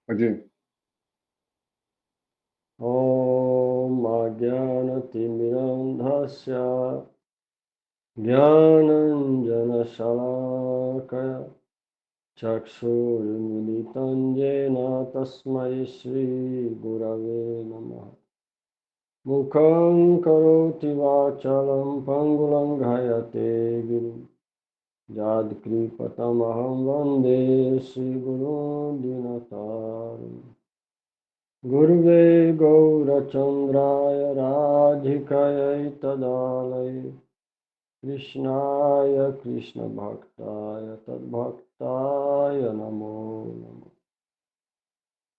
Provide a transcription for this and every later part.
Pode ir. Om Ajnana-timirandhasya Jnananjana-shalakaya Chakshurmilitam Jena Tasmai Shri Gurave Namaha Mukham karoti vachalam pangulam ghayate girim Yadkripatamaham vande Shri Guru Dinataram Gurve Gaurachandraya Radhikaya Tadalaya Krishnaya Krishna Bhaktaya Tadbhaktaya Namo Namo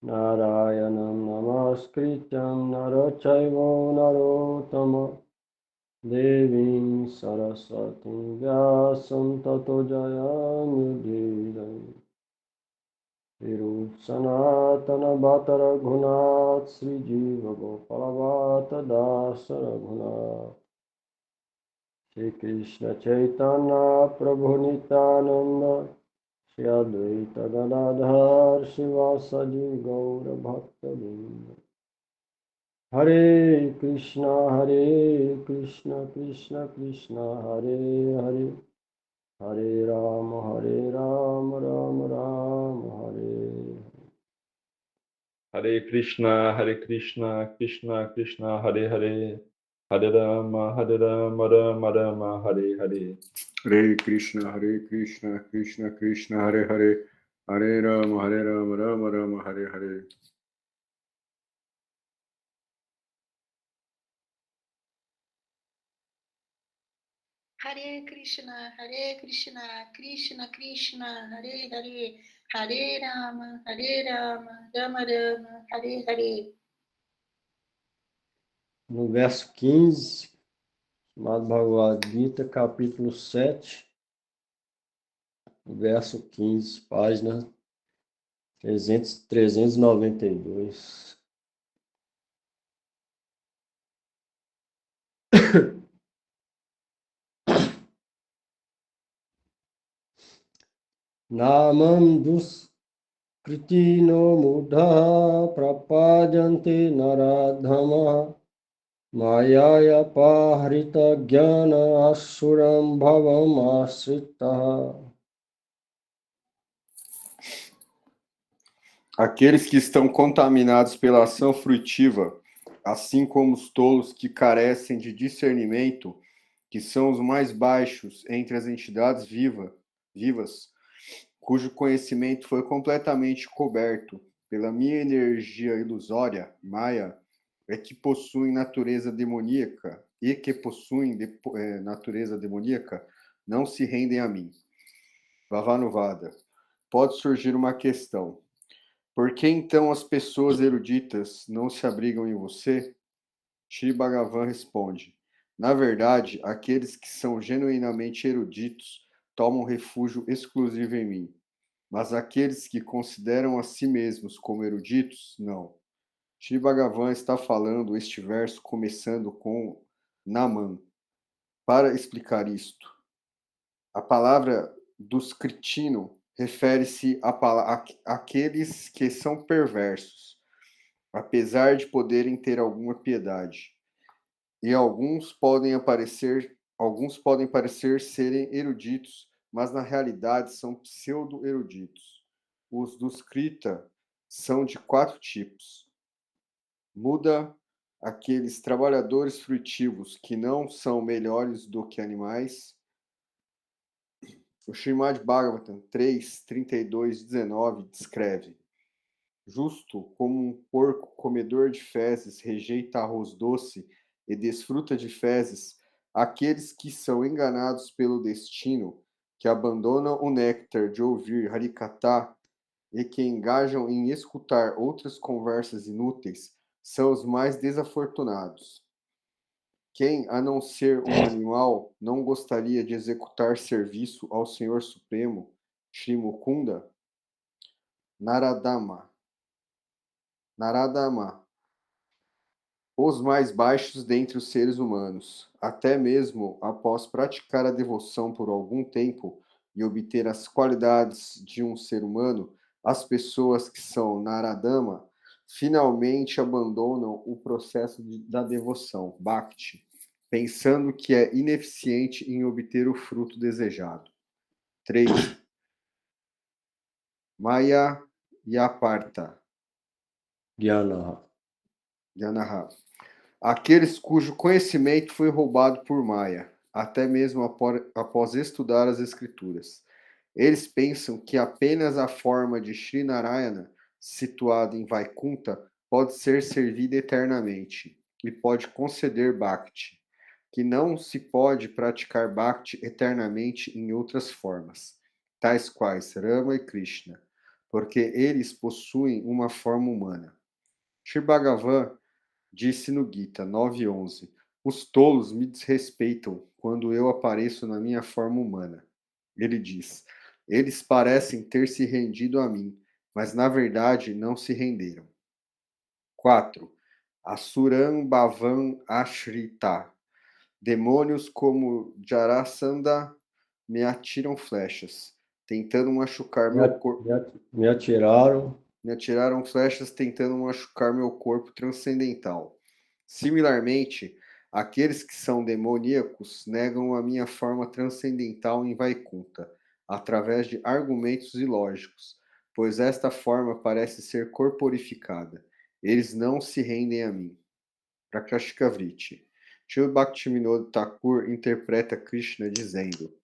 Narayanam Namaskrityam Narachaivo Narottama Devim Saraswatim Vyasam Tato Jayamudhiram Virup Sanatana Bhatta Raghunath Sri Jiva Gopalavata Dasa Raghunath Shri Krishna Chaitanya Prabhu Nityananda Shri Advaita Gadadhar Shivasadi Gaura Bhakta Vrinda Hare Krishna Krishna Krishna Hare Hare Hare Rama Rama Rama Hare Hare Krishna, Krishna Krishna, Hare Hare, Hare Rama, Rama Rama, Hare Hare. Hare Krishna, Krishna Krishna, Hare Hare, Hare Rama, Rama Rama, Hare Hare. Hare Krishna, Krishna Krishna, Hare Hare, Hare Rama, Rama Rama, Hare Hare. No verso 15, chamado Bhagavad Gita, capítulo 7, verso 15, página 392. Namam duskritino mudha prapajanti naradhama Mayaya pahrita jnana asuram bhavam asrita. Aqueles que estão contaminados pela ação fruitiva, assim como os tolos que carecem de discernimento, que são os mais baixos entre as entidades vivas, cujo conhecimento foi completamente coberto pela minha energia ilusória, Maya, é que possuem natureza demoníaca não se rendem a mim. Vavanuvada. Pode surgir uma questão. Por que então as pessoas eruditas não se abrigam em você? Shri Bhagavan responde: na verdade, aqueles que são genuinamente eruditos tomam refúgio exclusivo em mim. Mas aqueles que consideram a si mesmos como eruditos, não. Shri Bhagavan está falando este verso começando com Naman. Para explicar isto, a palavra duskritino refere-se àqueles que são perversos, apesar de poderem ter alguma piedade. E alguns podem parecer serem eruditos, mas na realidade são pseudo-eruditos. Os duskrita são de 4 tipos. Muda aqueles trabalhadores frutivos que não são melhores do que animais. O Srimad Bhagavatam 3:32-19 descreve: justo como um porco comedor de fezes rejeita arroz doce e desfruta de fezes, aqueles que são enganados pelo destino, que abandonam o néctar de ouvir Harikatha e que engajam em escutar outras conversas inúteis, são os mais desafortunados. Quem, a não ser um animal, não gostaria de executar serviço ao Senhor Supremo, Shri Mukunda? Naradama. Os mais baixos dentre os seres humanos, até mesmo após praticar a devoção por algum tempo e obter as qualidades de um ser humano, as pessoas que são Naradama finalmente abandonam o processo da devoção, Bhakti, pensando que é ineficiente em obter o fruto desejado. 3. Maya Yaparta, Gyanaha. Yanaha. Aqueles cujo conhecimento foi roubado por Maya, até mesmo após estudar as escrituras. Eles pensam que apenas a forma de Sri Narayana, situada em Vaikunta, pode ser servida eternamente e pode conceder Bhakti, que não se pode praticar Bhakti eternamente em outras formas, tais quais Rama e Krishna, porque eles possuem uma forma humana. Sri Bhagavan disse no Gita 9.11: os tolos me desrespeitam quando eu apareço na minha forma humana. Ele diz: eles parecem ter se rendido a mim, mas na verdade não se renderam. 4. Asuram Bhavan Ashrita. Demônios como Jarasandha me atiram flechas, tentando machucar meu corpo. Me atiraram. Me atiraram flechas tentando machucar meu corpo transcendental. Similarmente, aqueles que são demoníacos negam a minha forma transcendental em Vaikunta, através de argumentos ilógicos, pois esta forma parece ser corporificada. Eles não se rendem a mim. Prakashika Vritti. Srila Bhaktivinoda Thakur interpreta Krishna dizendo: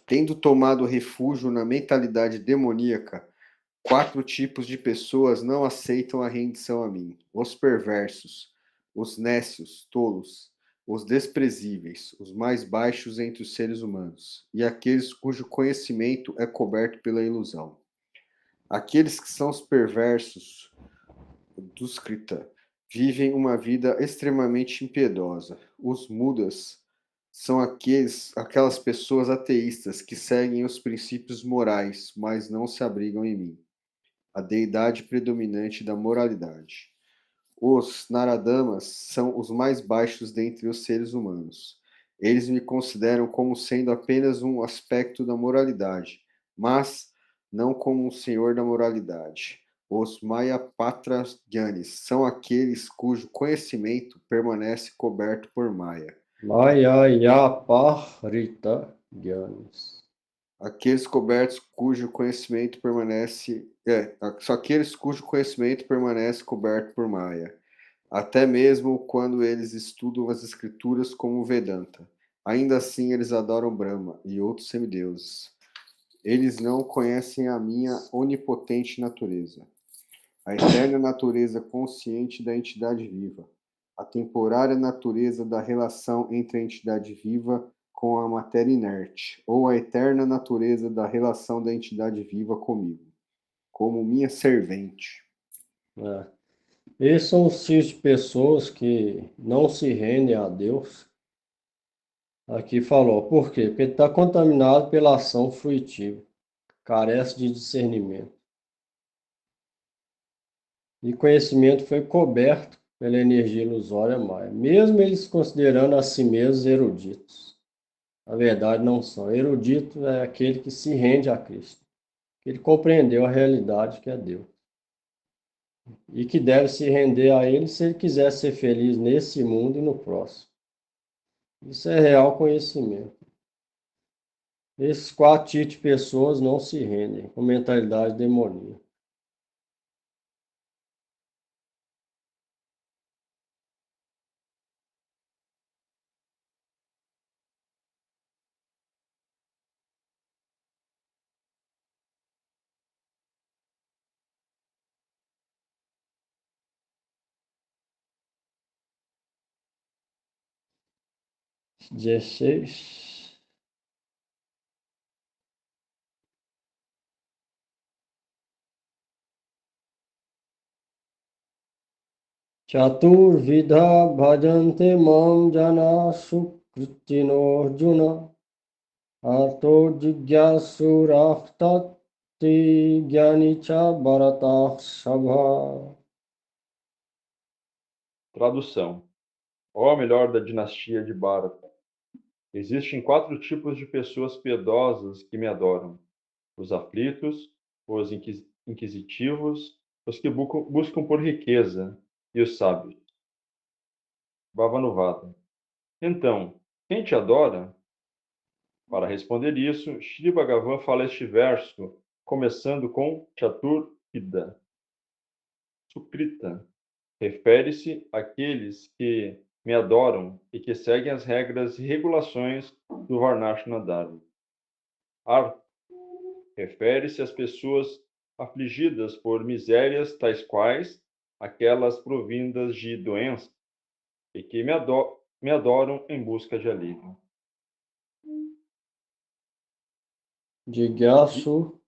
tendo tomado refúgio na mentalidade demoníaca, 4 tipos de pessoas não aceitam a rendição a mim: os perversos, os nécios, tolos, os desprezíveis, os mais baixos entre os seres humanos, e aqueles cujo conhecimento é coberto pela ilusão. Aqueles que são os perversos, Duskrita, vivem uma vida extremamente impiedosa. Os mudas são aquelas pessoas ateístas que seguem os princípios morais, mas não se abrigam em mim, a deidade predominante da moralidade. Os Naradamas são os mais baixos dentre os seres humanos. Eles me consideram como sendo apenas um aspecto da moralidade, mas não como um senhor da moralidade. Os Mayapatras Gyanis são aqueles cujo conhecimento permanece coberto por Maya. Maya Yaparita Gyanis. Aqueles cobertos cujo conhecimento permanece. Só aqueles cujo conhecimento permanece coberto por Maya. Até mesmo quando eles estudam as escrituras como o Vedanta. Ainda assim, eles adoram Brahma e outros semideuses. Eles não conhecem a minha onipotente natureza, a eterna natureza consciente da entidade viva, a temporária natureza da relação entre a entidade viva com a matéria inerte, ou a eterna natureza da relação da entidade viva comigo, como minha servente. Esses são os tipos de pessoas que não se rendem a Deus. Aqui falou, por quê? Porque está contaminado pela ação fruitiva, carece de discernimento. E conhecimento foi coberto pela energia ilusória Maya, mesmo eles considerando a si mesmos eruditos. Na verdade, não são. Erudito é aquele que se rende a Cristo. Ele compreendeu a realidade que é Deus. E que deve se render a Ele se ele quiser ser feliz nesse mundo e no próximo. Isso é real conhecimento. Esses 4 tipos de pessoas não se rendem com mentalidade demoníaca. XVI. Chaturvidha bhajante mam jana sukrutino arjuna arto jigyasurahtati gyanicha bharata sabha. Tradução. Ó melhor da dinastia de Bharata, existem 4 tipos de pessoas piedosas que me adoram: os aflitos, os inquisitivos, os que buscam por riqueza e os sábios. Bhavanuvada. Então, quem te adora? Para responder isso, Shri Bhagavan fala este verso, começando com Chaturvida. Sukrita refere-se àqueles que me adoram e que seguem as regras e regulações do Varnashana Dharma. Artha refere-se às pessoas afligidas por misérias tais quais aquelas provindas de doença e que me adoram em busca de alívio. Jigyasu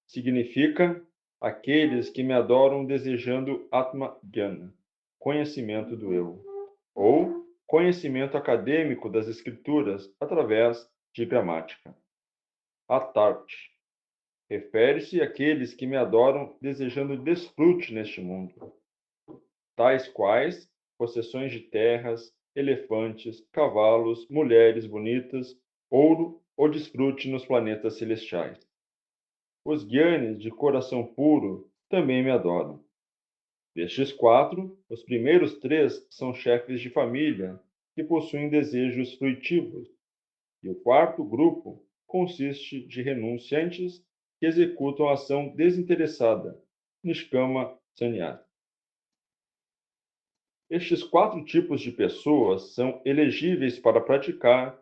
Significa aqueles que me adoram desejando Atma Jnana, conhecimento do eu, ou conhecimento acadêmico das escrituras através de gramática. Atarte refere-se àqueles que me adoram desejando desfrute neste mundo, tais quais possessões de terras, elefantes, cavalos, mulheres bonitas, ouro ou desfrute nos planetas celestiais. Os gyanis de coração puro também me adoram. Destes 4, os primeiros 3 são chefes de família que possuem desejos fruitivos, e o quarto grupo consiste de renunciantes que executam a ação desinteressada, Nishkama Sannyasa. Estes 4 tipos de pessoas são elegíveis para praticar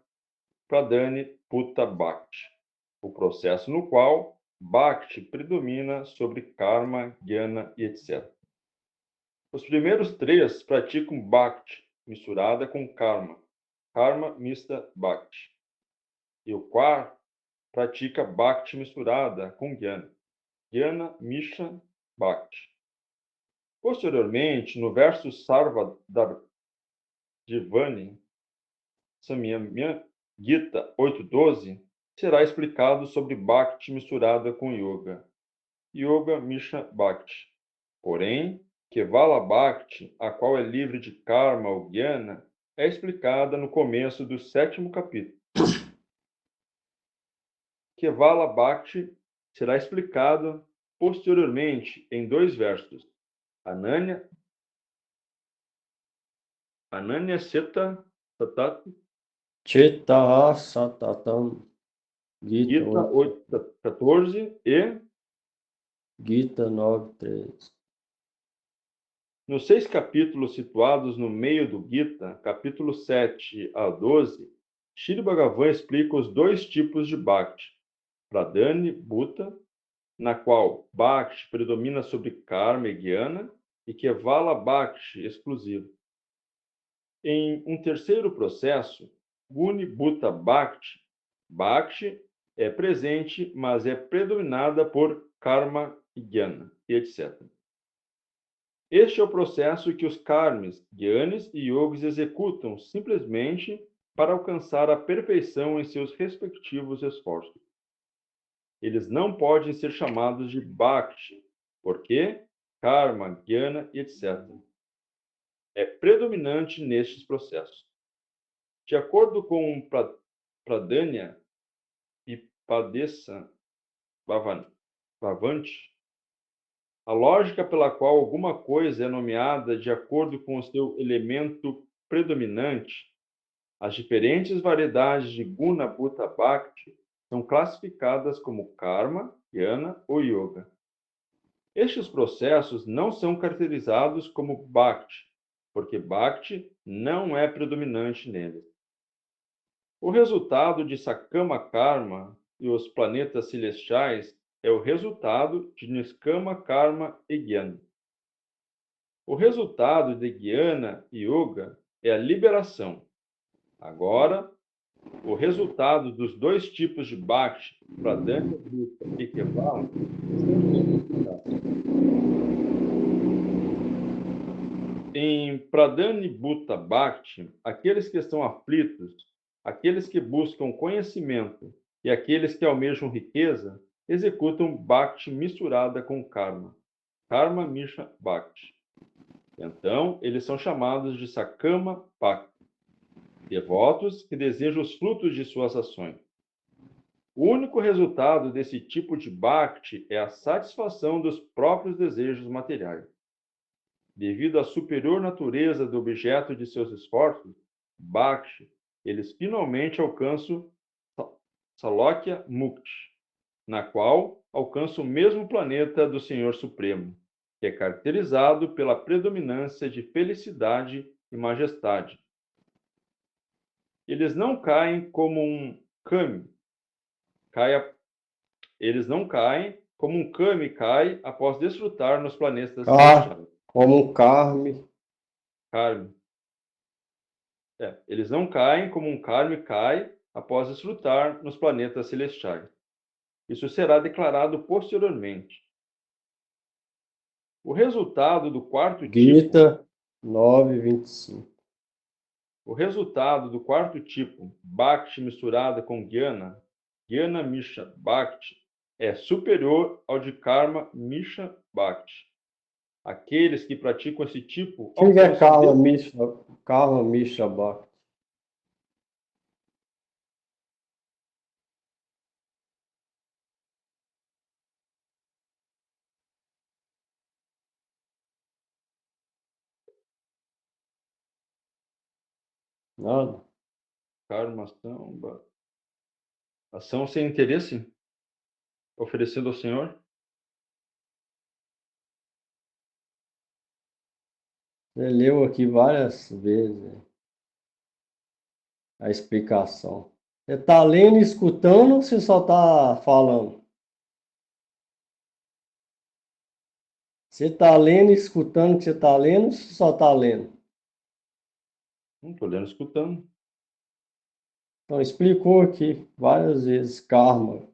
Pradhani Putta Bhakti, o processo no qual Bhakti predomina sobre Karma, Jnana e etc. Os primeiros 3 praticam Bhakti misturada com Karma, Karma Mista Bhakti. E o quarto pratica Bhakti misturada com Jnana, Jnana Mishra Bhakti. Posteriormente, no verso Sarvadivani Samyamya Gita 8.12, será explicado sobre Bhakti misturada com Yoga, Yoga Mishra Bhakti. Porém, Kevala Bhakti, a qual é livre de Karma ou Jnana, é explicada no começo do 7º capítulo. Kevala Bhakti será explicado posteriormente em 2 versos. Ananya Seta Satat Chitta Satatam Gita Gita 8.14 e Gita 9.13. nos 6 capítulos situados no meio do Gita, capítulo 7 a 12, Shri Bhagavan explica os 2 tipos de Bhakti, Pradhani Bhutta, na qual Bhakti predomina sobre Karma e Jnana, e Kevala Bhakti exclusivo. Em um terceiro processo, Guni Bhutta Bhakti, Bhakti é presente, mas é predominada por Karma e Jnana, e etc. Este é o processo que os karmis, gyanis e yogis executam simplesmente para alcançar a perfeição em seus respectivos esforços. Eles não podem ser chamados de bhakti, porque karma, jnana e etc. é predominante nestes processos. De acordo com Pradanya e Padesa Bhavanti, a lógica pela qual alguma coisa é nomeada de acordo com o seu elemento predominante, as diferentes variedades de Guna Bhutta Bhakti são classificadas como Karma, Jnana ou Yoga. Estes processos não são caracterizados como Bhakti, porque Bhakti não é predominante neles. O resultado de Sakama Karma e os planetas celestiais é o resultado de Niskama Karma e Jnana. O resultado de Jnana e Yoga é a liberação. Agora, o resultado dos 2 tipos de Bhakti, Pradhani Bhutta e Kevala, em Pradhani Bhutta Bhakti, aqueles que estão aflitos, aqueles que buscam conhecimento e aqueles que almejam riqueza, executam Bhakti misturada com Karma, Karma Mishra Bhakti. Então, eles são chamados de Sakama Bhakti, devotos que desejam os frutos de suas ações. O único resultado desse tipo de Bhakti é a satisfação dos próprios desejos materiais. Devido à superior natureza do objeto de seus esforços, Bhakti, eles finalmente alcançam Salokya Mukti, na qual alcançam o mesmo planeta do Senhor Supremo, que é caracterizado pela predominância de felicidade e majestade. Eles não caem como um kami, cai após desfrutar nos planetas celestiais. Como um karma. Karma. Eles não caem como um karma cai após desfrutar nos planetas celestiais. Isso será declarado posteriormente. O resultado do quarto tipo. Gita 9:25. O resultado do quarto tipo, Bhakti misturada com Jnana, Jnana Mishra Bhakti, é superior ao de Karma Mishra Bhakti. Aqueles que praticam esse tipo O que é alcançam Karma Mishra Bhakti? Nada. Karma ação sem interesse, oferecendo ao Senhor. Você leu aqui várias vezes a explicação. Você está lendo e escutando ou você só está falando? Você está lendo e escutando o que você está lendo ou você só está lendo? Não estou lendo, escutando. Então, explicou aqui várias vezes Karma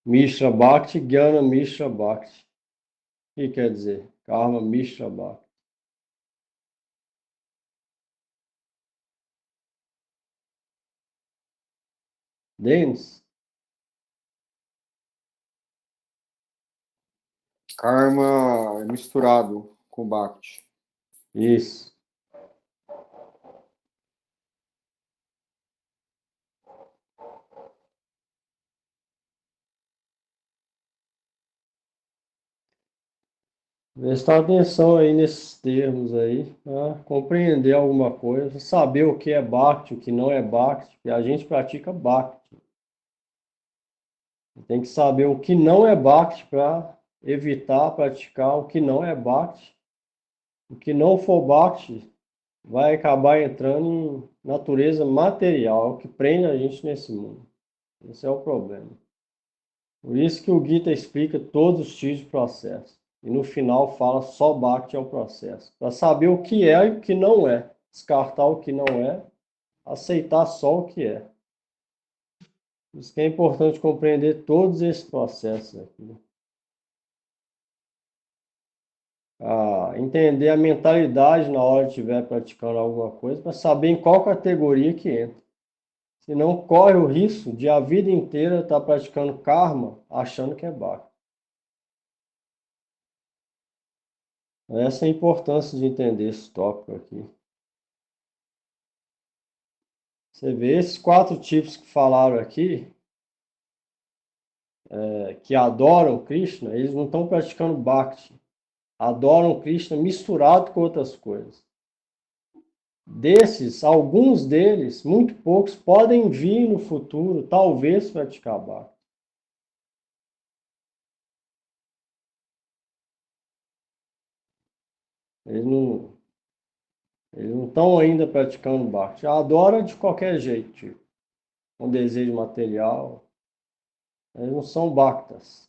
Mishra Bhakti, Jnana Mishra Bhakti. O que quer dizer? Karma Mishra Bhakti. Denis? Karma é misturado com Bhakti. Isso. Prestar atenção aí nesses termos aí, para compreender alguma coisa, saber o que é Bhakti, o que não é Bhakti, porque a gente pratica Bhakti. Tem que saber o que não é Bhakti para evitar praticar o que não é Bhakti. O que não for Bhakti vai acabar entrando em natureza material, é o que prende a gente nesse mundo. Esse é o problema. Por isso que o Gita explica todos os tipos de processo. E no final fala só Bhakti é o processo. Para saber o que é e o que não é. Descartar o que não é, aceitar só o que é. Por isso que é importante compreender todos esses processos aqui. Entender a mentalidade na hora de estiver praticando alguma coisa, para saber em qual categoria que entra. Senão corre o risco de a vida inteira estar praticando karma achando que é bhakti. Essa é a importância de entender esse tópico aqui. Você vê esses 4 tipos que falaram aqui, que adoram Krishna, eles não estão praticando bhakti. Adoram Krishna misturado com outras coisas. Desses, alguns deles, muito poucos, podem vir no futuro, talvez, praticar bhakti. Eles não estão ainda praticando bhakti. Adora de qualquer jeito, tipo, com desejo material. Eles não são bhaktas.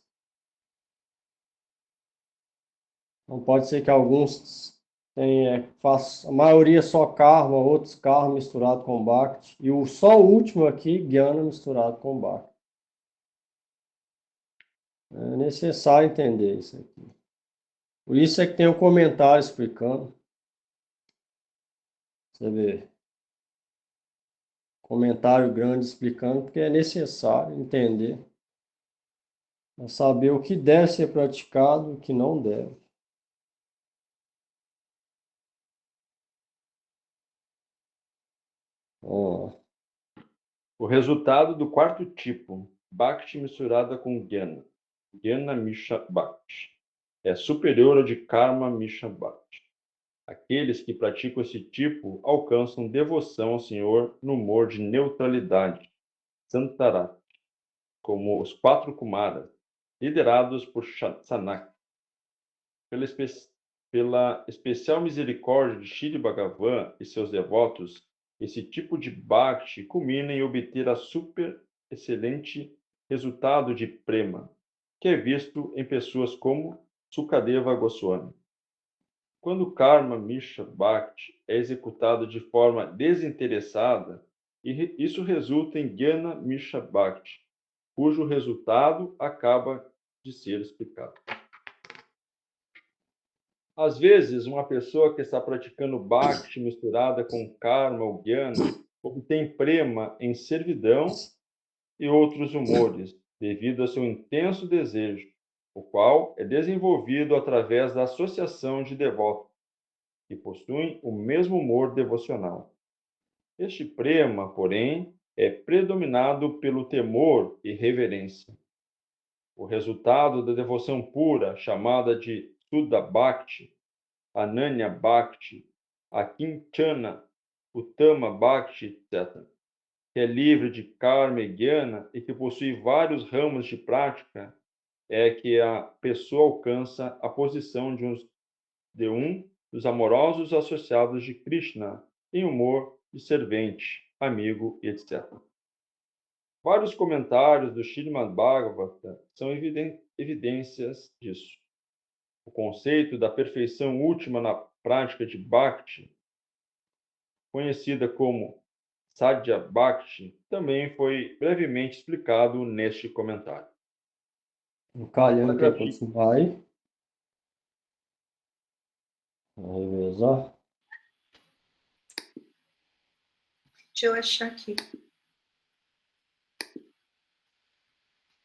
Não pode ser que alguns façam, a maioria só karma, outros karma misturado com bhakti. E só o último aqui, jnana misturado com bhakti. É necessário entender isso aqui. Por isso é que tem um comentário explicando. Você vê. Comentário grande explicando, porque é necessário entender. Para saber o que deve ser praticado e o que não deve. Ó. O resultado do quarto tipo, Bhakti misturada com Jnana, Jnana Misha Bhakti, é superior ao de Karma Misha Bhakti. Aqueles que praticam esse tipo alcançam devoção ao Senhor no humor de neutralidade, Santarat, como os 4 Kumaras, liderados por Sanaka. Pela especial misericórdia de Shri Bhagavan e seus devotos, esse tipo de Bhakti culmina em obter a super excelente resultado de Prema, que é visto em pessoas como Sukadeva Goswami. Quando Karma Misha Bhakti é executado de forma desinteressada, isso resulta em Jnana Misha Bhakti, cujo resultado acaba de ser explicado. Às vezes, uma pessoa que está praticando Bhakti misturada com Karma ou Jnana obtém Prema em servidão e outros humores, devido ao seu intenso desejo, o qual é desenvolvido através da associação de devotos que possuem o mesmo humor devocional. Este prema, porém, é predominado pelo temor e reverência. O resultado da devoção pura, chamada de Sudha Bhakti, Ananya Bhakti, Akinchana, Uttama Bhakti, etc., que é livre de karma e jnana e que possui vários ramos de prática, é que a pessoa alcança a posição de um dos amorosos associados de Krishna, em humor de servente, amigo, etc. Vários comentários do Srimad Bhagavata são evidências disso. O conceito da perfeição última na prática de Bhakti, conhecida como Sadhya Bhakti, também foi brevemente explicado neste comentário. O Calhão quer continuar aí? Vamos revezar. Deixa eu achar aqui.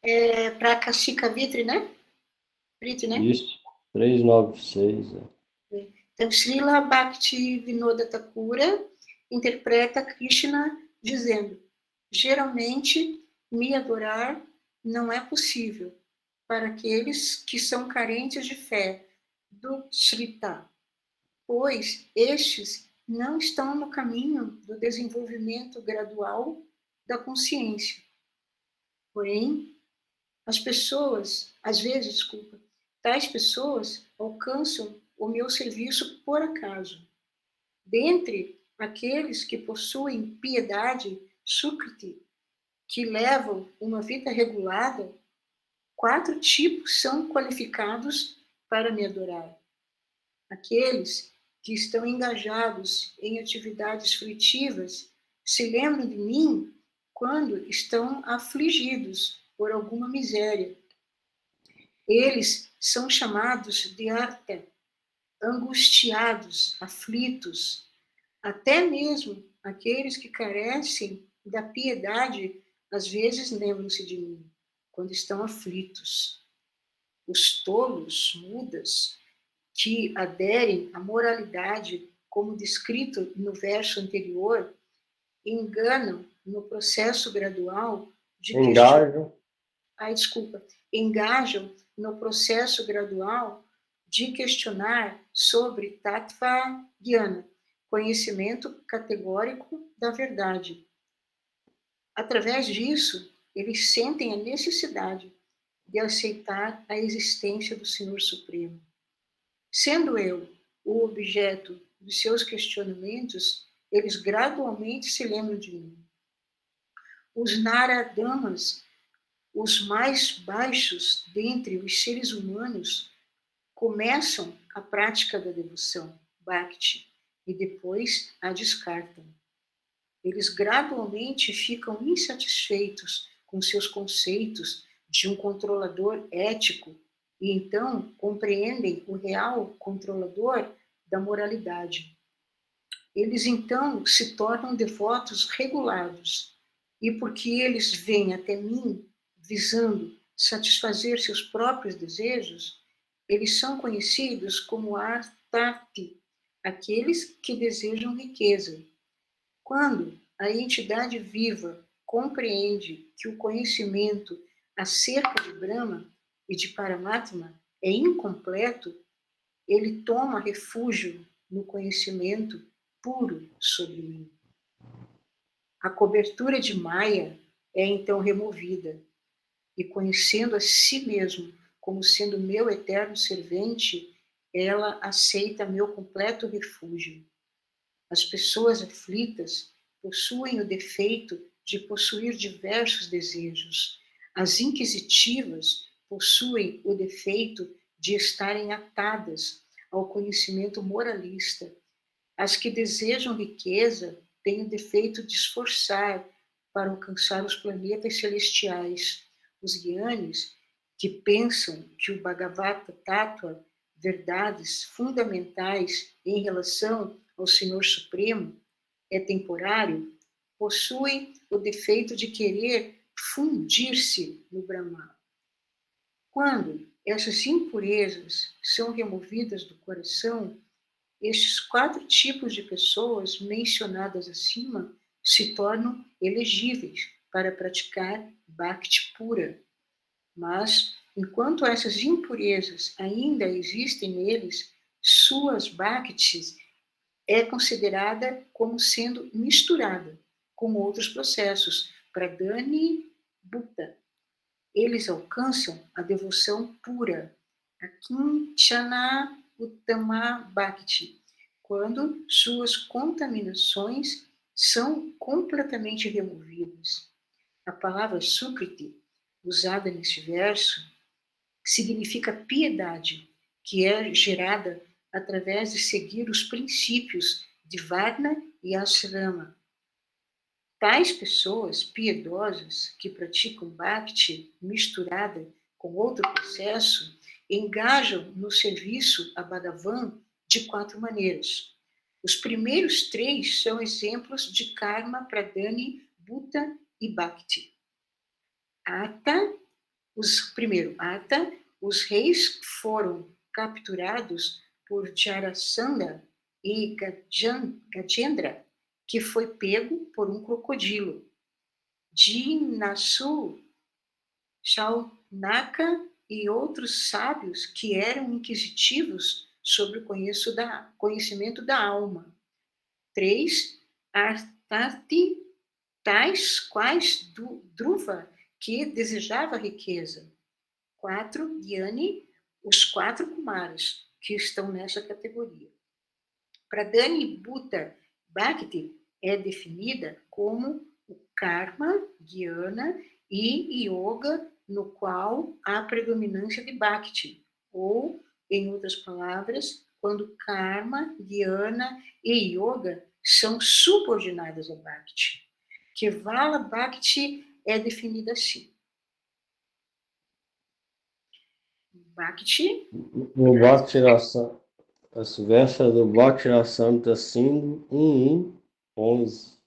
É para Kashika Vitri, né? Vitri, né? Isso, 396. Então, Srila Bhakti Vinoda Thakura interpreta Krishna dizendo: geralmente, me adorar não é possível para aqueles que são carentes de fé, do Shrita, pois estes não estão no caminho do desenvolvimento gradual da consciência. Porém, tais pessoas alcançam o meu serviço por acaso. Dentre aqueles que possuem piedade, Sukriti, que levam uma vida regulada, 4 tipos são qualificados para me adorar. Aqueles que estão engajados em atividades frutivas se lembram de mim quando estão afligidos por alguma miséria. Eles são chamados de arta, angustiados, aflitos. Até mesmo aqueles que carecem da piedade, às vezes lembram-se de mim, quando estão aflitos. Os tolos, mudas, que aderem à moralidade, como descrito no verso anterior, engajam no processo gradual de questionar sobre Tattva Jnana, conhecimento categórico da verdade. Através disso, eles sentem a necessidade de aceitar a existência do Senhor Supremo. Sendo eu o objeto dos seus questionamentos, eles gradualmente se lembram de mim. Os Naradamas, os mais baixos dentre os seres humanos, começam a prática da devoção, Bhakti, e depois a descartam. Eles gradualmente ficam insatisfeitos com seus conceitos de um controlador ético e então compreendem o real controlador da moralidade. Eles então se tornam devotos regulados e porque eles vêm até mim visando satisfazer seus próprios desejos, eles são conhecidos como artati, aqueles que desejam riqueza. Quando a entidade viva compreende que o conhecimento acerca de Brahma e de Paramatma é incompleto, ele toma refúgio no conhecimento puro sobre mim. A cobertura de Maya é então removida, e conhecendo a si mesmo como sendo meu eterno servente, ela aceita meu completo refúgio. As pessoas aflitas possuem o defeito de possuir diversos desejos. As inquisitivas possuem o defeito de estarem atadas ao conhecimento moralista. As que desejam riqueza têm o defeito de esforçar para alcançar os planetas celestiais. Os guianes, que pensam que o Bhagavata Tattva, verdades fundamentais em relação ao Senhor Supremo, é temporário, possuem o defeito de querer fundir-se no Brahman. Quando essas impurezas são removidas do coração, estes 4 tipos de pessoas mencionadas acima se tornam elegíveis para praticar Bhakti pura. Mas, enquanto essas impurezas ainda existem neles, suas Bhaktis é considerada como sendo misturada com outros processos, Pradhani Bhukta. Eles alcançam a devoção pura, a Kinchana Uttama Bhakti, quando suas contaminações são completamente removidas. A palavra Sukriti, usada neste verso, significa piedade, que é gerada através de seguir os princípios de Varna e Ashrama. Tais pessoas piedosas que praticam Bhakti misturada com outro processo engajam no serviço a Bhagavan de 4 maneiras. Os primeiros 3 são exemplos de Karma, Pradhani, Bhuta e Bhakti. Ata, os reis foram capturados por Jarasandha e Gajendra, que foi pego por um crocodilo. Jinasu, Shaunaka e outros sábios que eram inquisitivos sobre o conhecimento da alma. 3, Artati, tais quais Dhruva, que desejava riqueza. 4, Gyani, os 4 Kumaras, que estão nessa categoria. Pradhani Bhuta Bhakti é definida como o karma, jnana e yoga no qual há predominância de Bhakti, ou, em outras palavras, quando karma, jnana e yoga são subordinadas a Bhakti. Kevala Bhakti é definida assim. Bhakti. No Bhakti Rasamrita, esse verso é do Bhakti Rasamrita Sindhu 1.1.11.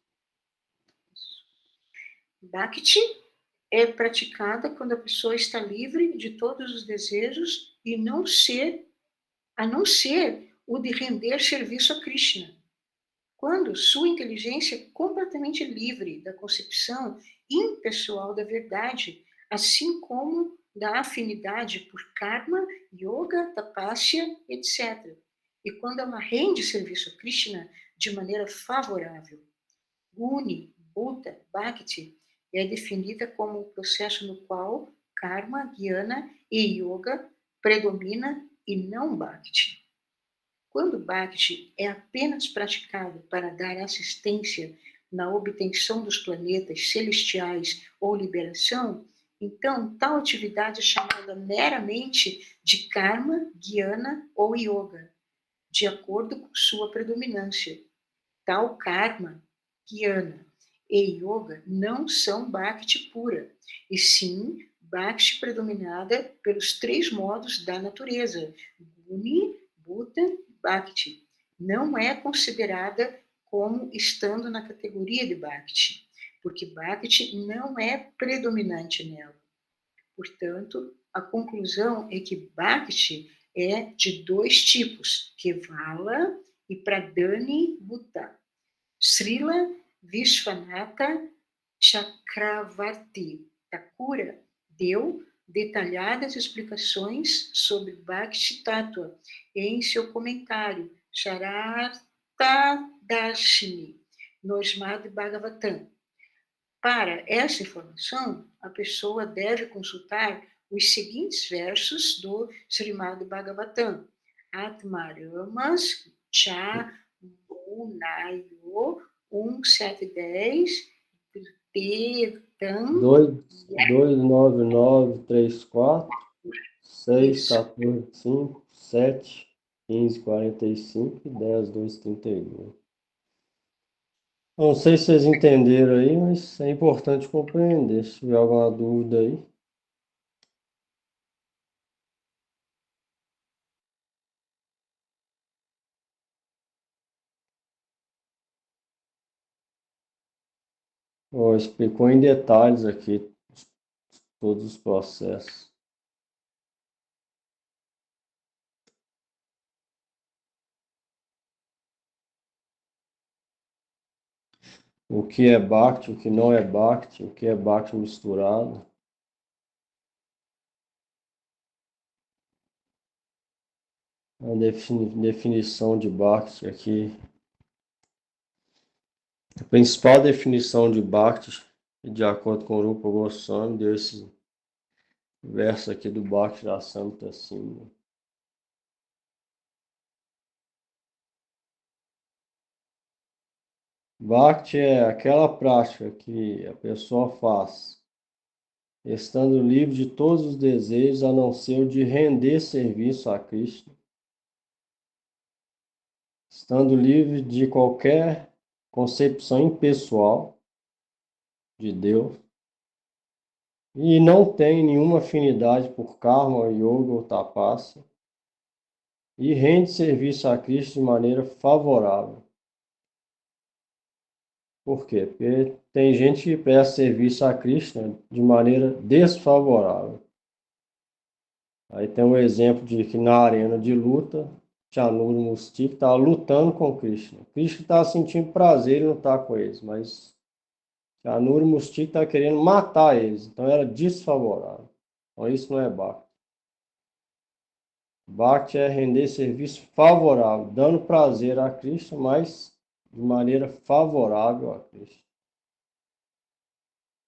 Bhakti é praticada quando a pessoa está livre de todos os desejos e a não ser o de render serviço a Krishna. Quando sua inteligência é completamente livre da concepção impessoal da verdade, assim como da afinidade por karma, yoga, tapasya, etc. E quando ela rende serviço a Krishna de maneira favorável. Guni, Bhuta, Bhakti é definida como o processo no qual karma, jnana e yoga predomina e não Bhakti. Quando Bhakti é apenas praticado para dar assistência na obtenção dos planetas celestiais ou liberação, então tal atividade é chamada meramente de karma, jnana ou yoga, de acordo com sua predominância. Tal karma, jnana e yoga não são Bhakti pura, e sim Bhakti predominada pelos 3 modos da natureza, Guni, Bhuta, Bhakti. Não é considerada como estando na categoria de Bhakti, porque Bhakti não é predominante nela. Portanto, a conclusão é que Bhakti é de 2 tipos, Kevala e Pradhani Bhuta. Srila Vishwanatha Chakravarti Thakura deu detalhadas explicações sobre Bhakti Tattva em seu comentário Chararthadarshini no Srimad Bhagavatam. Para essa informação, a pessoa deve consultar os seguintes versos do Srimad Bhagavatam. Atmaramas Cha Munayo 1710 Tirtam 29934 6 Isso. 14 5 7 15 45 e 10 2 32. Não sei se vocês entenderam aí, mas é importante compreender. Se tiver alguma dúvida aí. Explicou em detalhes aqui todos os processos. O que é Bhakti, o que não é Bhakti, o que é Bhakti misturado. A definição de Bhakti aqui. A principal definição de Bhakti, de acordo com o Rupa Goswami, deu esse verso aqui do Bhakti Rasamrita Sindhu. Bhakti é aquela prática que a pessoa faz, estando livre de todos os desejos, a não ser o de render serviço a Krishna, estando livre de qualquer concepção impessoal de Deus, e não tem nenhuma afinidade por karma, yoga ou tapasya, e rende serviço a Krishna de maneira favorável. Por quê? Porque tem gente que presta serviço a Krishna de maneira desfavorável. Aí tem um exemplo de que na arena de luta, Chanura Mustik está lutando com Krishna. Krishna está sentindo prazer em lutar com eles, mas Chanura Mustik está querendo matar eles. Então era desfavorável. Então isso não é Bhakti. Bhakti é render serviço favorável, dando prazer a Krishna, mas de maneira favorável a Krishna.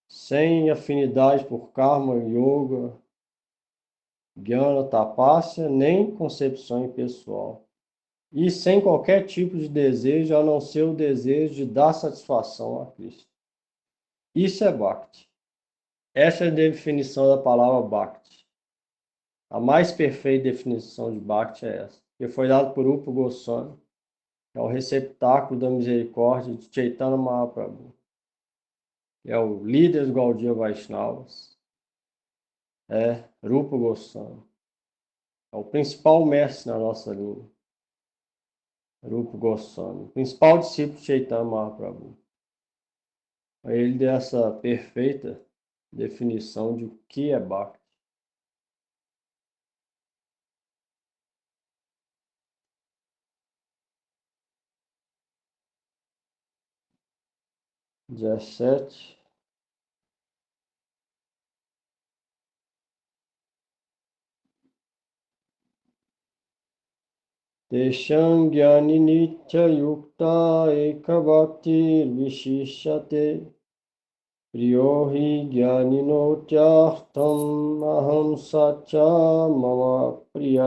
Sem afinidade por karma, yoga, jnana, tapasya, nem concepção impessoal. E sem qualquer tipo de desejo, a não ser o desejo de dar satisfação a Cristo. Isso é Bhakti. Essa é a definição da palavra Bhakti. A mais perfeita definição de Bhakti é essa, que foi dada por Rupa Goswami, que é o receptáculo da misericórdia de Chaitanya Mahaprabhu. É o líder dos Gaudiya Vaishnavas. É Rupa Goswami. É o principal mestre na nossa linha. Rupa Goswami. O principal discípulo de Chaitanya Mahaprabhu. Ele deu essa perfeita definição de o que é Bhakti. Dia 7. Tesham Gyani Nitya Yukta Eka Bhakti Vishishyate Priyohi Gyani Notyartam Aham Satya Mama Priya.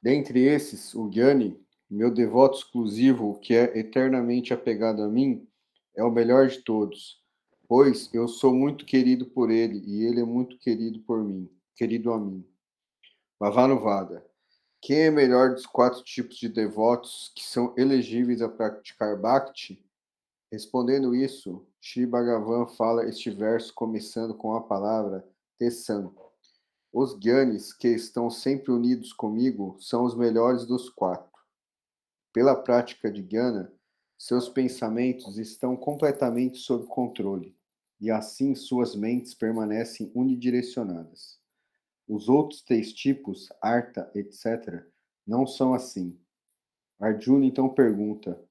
Dentre esses, o Gyani, meu devoto exclusivo, que é eternamente apegado a mim, é o melhor de todos, pois eu sou muito querido por ele e ele é muito querido por mim, querido a mim. Bhavanuvada. Quem é melhor dos 4 tipos de devotos que são elegíveis a praticar Bhakti? Respondendo isso, Shri Bhagavan fala este verso começando com a palavra Tessan. Os Gyanis que estão sempre unidos comigo são os melhores dos 4. Pela prática de Gyana, seus pensamentos estão completamente sob controle, e assim suas mentes permanecem unidirecionadas. Os outros 3 tipos, Artha, etc., não são assim. Arjuna então pergunta: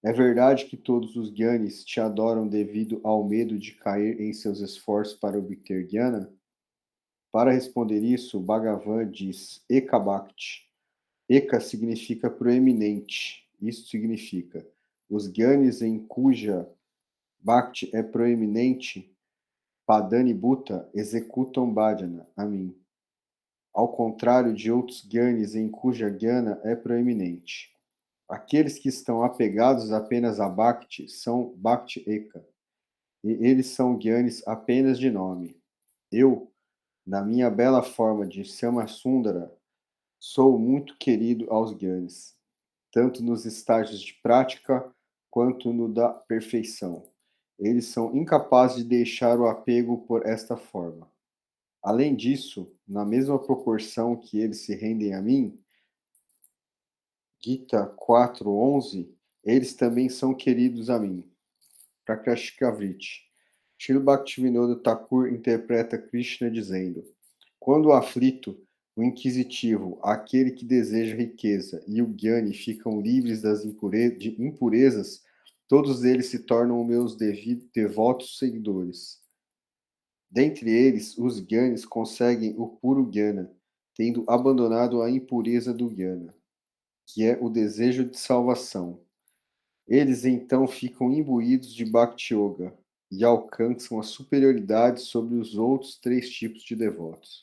É verdade que todos os Gyanis te adoram devido ao medo de cair em seus esforços para obter Gyana? Para responder isso, o Bhagavan diz Eka Bhakti. Eka significa proeminente. Isso significa os Gyanis em cuja Bhakti é proeminente, Padani Bhuta, executam bhajana a mim. Ao contrário de outros Gyanis em cuja Gyana é proeminente. Aqueles que estão apegados apenas a Bhakti são Bhakti Eka, e eles são Gyanis apenas de nome. Eu, na minha bela forma de Syamasundara, sou muito querido aos Gyanis, tanto nos estágios de prática quanto no da perfeição. Eles são incapazes de deixar o apego por esta forma. Além disso, na mesma proporção que eles se rendem a mim, Gita 4:11, eles também são queridos a mim. Prakashikavriti. Srila Bhaktivinoda Thakur interpreta Krishna dizendo: quando o aflito, o inquisitivo, aquele que deseja riqueza e o Gyani ficam livres de impurezas, todos eles se tornam meus devotos seguidores. Dentre eles, os Gyanis conseguem o puro Gyana, tendo abandonado a impureza do Gyana, que é o desejo de salvação. Eles então ficam imbuídos de Bhakti Yoga e alcançam a superioridade sobre os outros três tipos de devotos.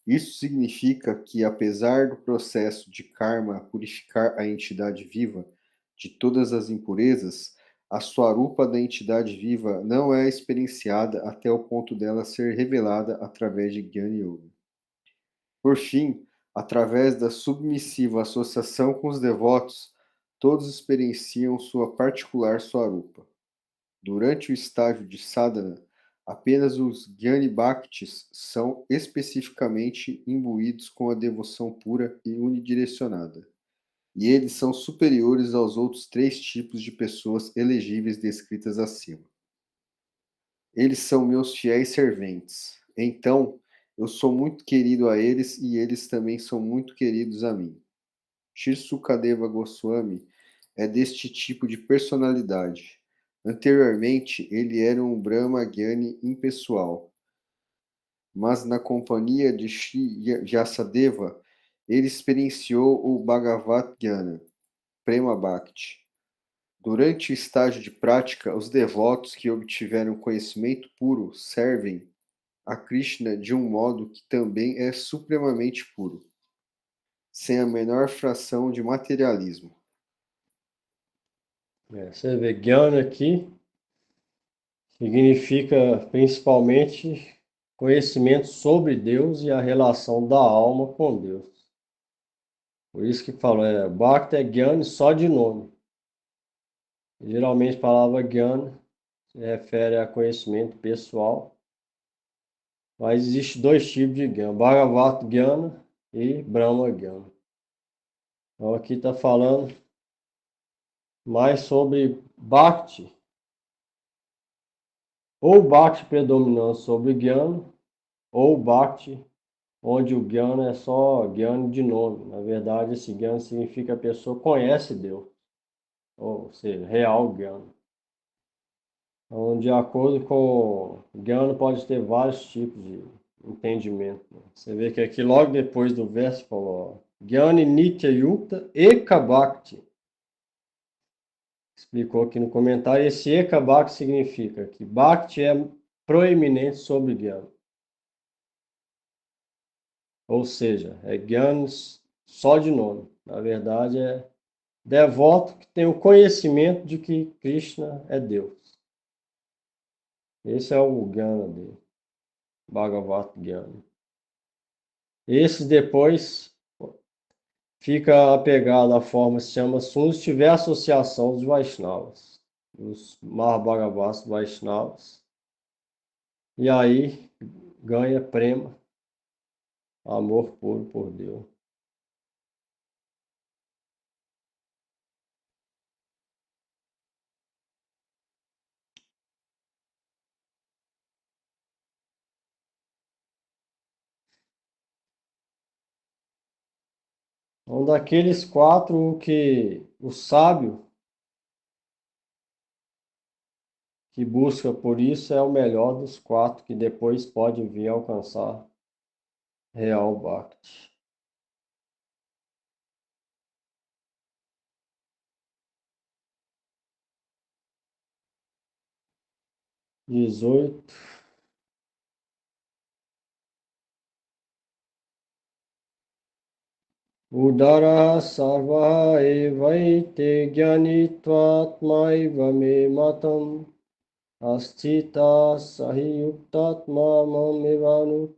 Isso significa que, apesar do processo de karma purificar a entidade viva de todas as impurezas, a swarupa da entidade viva não é experienciada até o ponto dela ser revelada através de Jnana Yoga. Por fim, através da submissiva associação com os devotos, todos experienciam sua particular swarupa. Durante o estágio de sadhana, apenas os Jnani Bhaktis são especificamente imbuídos com a devoção pura e unidirecionada, e eles são superiores aos outros três tipos de pessoas elegíveis descritas acima. Eles são meus fiéis serventes. Então, eu sou muito querido a eles e eles também são muito queridos a mim. Shri Sukadeva Goswami é deste tipo de personalidade. Anteriormente, ele era um Brahma Gyani impessoal, mas na companhia de Shri Vyasadeva, ele experienciou o Bhagavat Gyana, Prema Bhakti. Durante o estágio de prática, os devotos que obtiveram conhecimento puro servem a Krishna de um modo que também é supremamente puro, sem a menor fração de materialismo. Você vê, Gyana aqui significa principalmente conhecimento sobre Deus e a relação da alma com Deus. Por isso que falou, Bhakti é Gyana só de nome. Geralmente a palavra Gyana se refere a conhecimento pessoal, mas existe dois tipos de Gyana, Bhagavat Gyana e Brahma Gyana. Então aqui está falando mais sobre Bhakti, ou Bhakti predominando sobre Gyana, ou Bhakti onde o Gyana é só Gyana de nome. Na verdade, esse Gyana significa que a pessoa conhece Deus, ou seja, real Gyana. Então, de acordo com o Gyana, pode ter vários tipos de entendimento. Você vê que aqui logo depois do verso falou, Gyani Nitya Yukta Eka Bhakti. Explicou aqui no comentário, esse Eka Bhakti significa que Bhakti é proeminente sobre Gyana. Ou seja, é Gyana só de nome. Na verdade, é devoto que tem o conhecimento de que Krishna é Deus. Esse é o Gyana dele, Bhagavat Gyana. Esse depois fica apegado à forma que se chama Sun se tiver associação dos Vaishnavas, os Mahabhagavas Vaishnavas. E aí ganha prema, amor puro por Deus. Um daqueles quatro que o sábio que busca por isso é o melhor dos 4 que depois pode vir a alcançar real Bhakti. Dezoito. Udara sarva evaite jnanitvatmaiva me matam astita sahiyuktatma mamevanu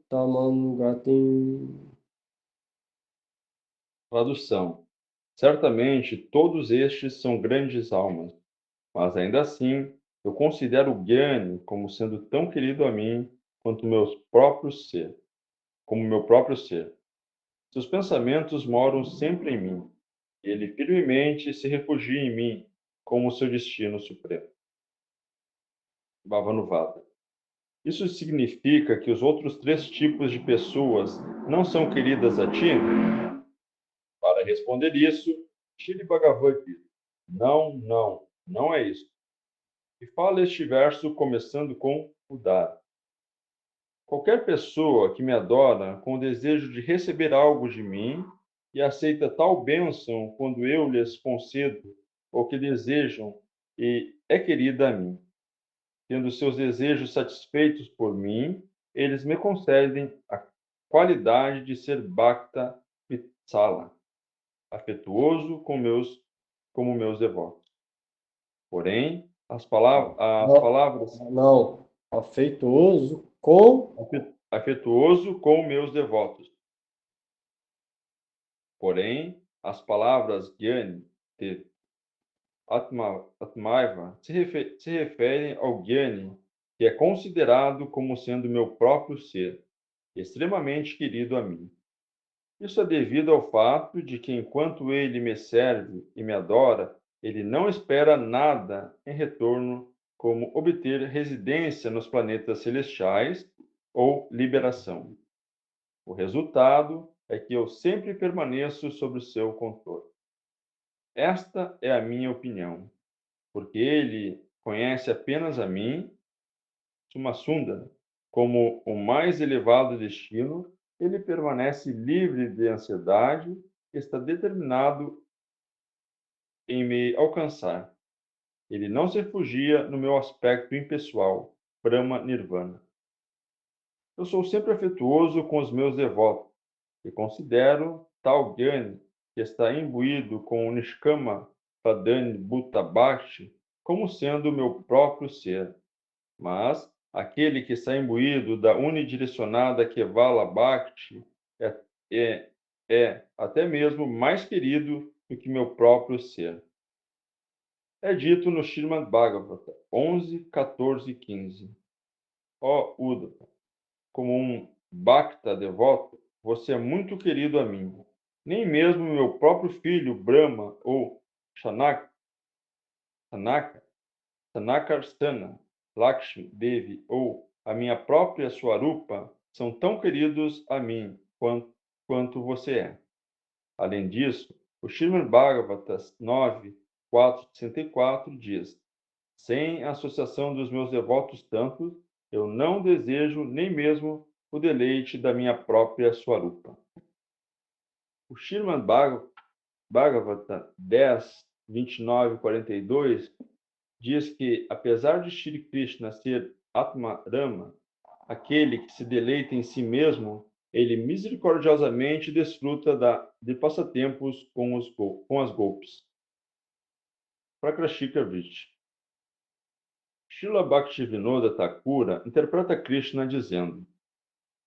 gatim. Tradução. Certamente todos estes são grandes almas, mas ainda assim eu considero o Gyani como sendo tão querido a mim quanto meu próprio ser, como meu próprio ser. Seus pensamentos moram sempre em mim. Ele firmemente se refugia em mim como seu destino supremo. Bhavanuvada. Isso significa que os outros 3 tipos de pessoas não são queridas a ti? Para responder isso, Shri Bhagavad Gita. Não é isso. E fala este verso começando com Udara. Qualquer pessoa que me adora com o desejo de receber algo de mim e aceita tal bênção quando eu lhes concedo o que desejam e é querida a mim. Tendo seus desejos satisfeitos por mim, eles me concedem a qualidade de ser Bhakta Vitsala, afetuoso como meus devotos. Porém, as palavras Não, afetuoso com afetuoso com meus devotos. Porém, as palavras Gyani e Atmaiva se referem ao Gyani, que é considerado como sendo meu próprio ser, extremamente querido a mim. Isso é devido ao fato de que, enquanto ele me serve e me adora, ele não espera nada em retorno, como obter residência nos planetas celestiais ou liberação. O resultado é que eu sempre permaneço sob o seu controle. Esta é a minha opinião, porque ele conhece apenas a mim, Sumasundara, como o mais elevado destino. Ele permanece livre de ansiedade e está determinado em me alcançar. Ele não se refugia no meu aspecto impessoal, Brahma Nirvana. Eu sou sempre afetuoso com os meus devotos e considero tal Gyani que está imbuído com o Nishkama Pradhani Bhuta Bhakti como sendo o meu próprio ser. Mas aquele que está imbuído da unidirecionada Kevala Bhakti é até mesmo mais querido do que meu próprio ser. É dito no Srimad Bhagavata 11, 14 e 15. Ó Uddhava, como um Bhakta devoto, você é muito querido a mim. Nem mesmo meu próprio filho Brahma ou Sanakarsana, Lakshmi Devi ou a minha própria Swarupa são tão queridos a mim quanto você é. Além disso, o Srimad Bhagavata 9, 464 diz: sem a associação dos meus devotos tantos, eu não desejo nem mesmo o deleite da minha própria Swarupa. O Srimad Bhagavata 10, 29 e 42 diz que, apesar de Shri Krishna ser Atmarama, aquele que se deleita em si mesmo, ele misericordiosamente desfruta de passatempos com as golpes. Prakrashika Vritti. Srila Bhaktivinoda Thakura interpreta Krishna dizendo: